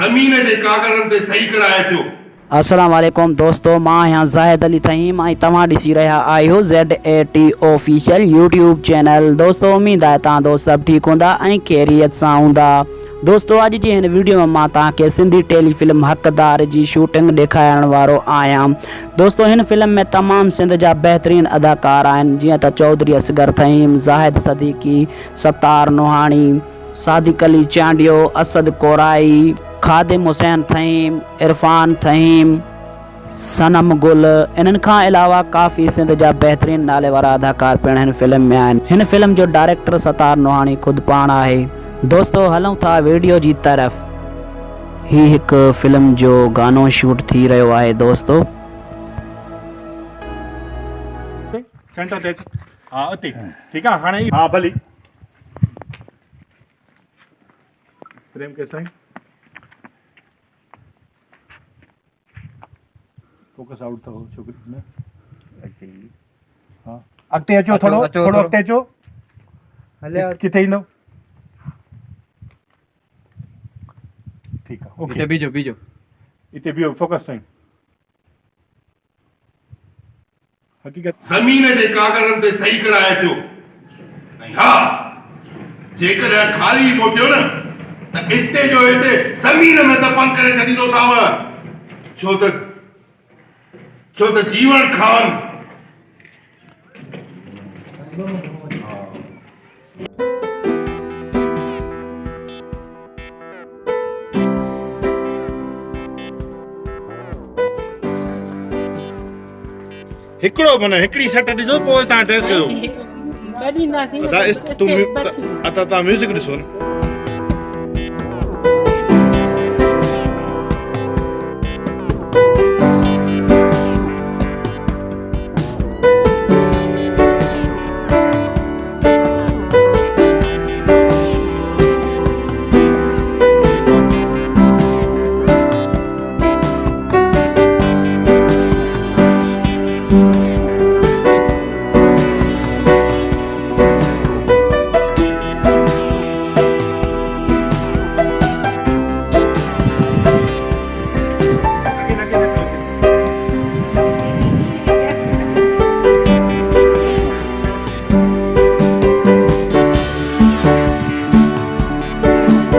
ज़मीन जे कागज़नि ते सही कराए अचो। अस्सलाम वालेकुम दोस्तों, मां यहाँ ज़ाहिद अली थहीम ऐं तव्हां ॾिसी रहिया आहियो ZAT ऑफिशियल यूट्यूब चैनल। दोस्तों उम्मीद आहे तव्हां दोस्त सभु ठीकु हूंदा ऐं ख़ैरियत सां हूंदा। दोस्तों अॼु जी हिन वीडियो में मां तव्हांखे सिंधी टेली फिल्म हक़दार जी शूटिंग ॾेखारण वारो आहियां। दोस्तों हिन फिल्म में तमामु सिंध जा बहितरीन अदाकार आहिनि, जीअं त चौधरी असगर थहीम, ज़ाहिद सदीकी, सत्तार नोहाणी, सादिक अली चांडियो, असद कोराई, खादिम हुसैन थहीम, इरफान थहीम, सनम गुल। इन्हनि खां अलावा काफ़ी सिंध जा बहितरीन नाले वारा अदाकार पिण हिन फिल्म में आहिनि। हिन फिल्म जो डायरेक्टर सत्तार नोहाणी ख़ुदि पाण आहे। दोस्तों हलूं था वीडियो जी तरफ़। ही हिकु फिल्म जो गानो शूट थी रहियो आहे। दोस्तों सेंटर ते हा अति ठीक है हाणे हा भली प्रेम के साईं फोकस आउट तो छोकरी में हां अॻिते अचो थोड़ो अॻिते अचो हले किथे ईंदो ठीक है ओके बीजो इते बीजो फोकस साईं हकीकत ज़मीन जे कागज़नि ते सही कराए अचो। ऐं हा, जेकॾहिं ख़ाली मोटियो न त इते जो इते ज़मीन में दफ़न करे छॾींदोसांव। छो त जीवन खान हिकड़ो माने हिकड़ी सेट ॾिजो पोइ तव्हां टेस्ट कयो ॾींदासीं ता म्यूजिक ॾिसो न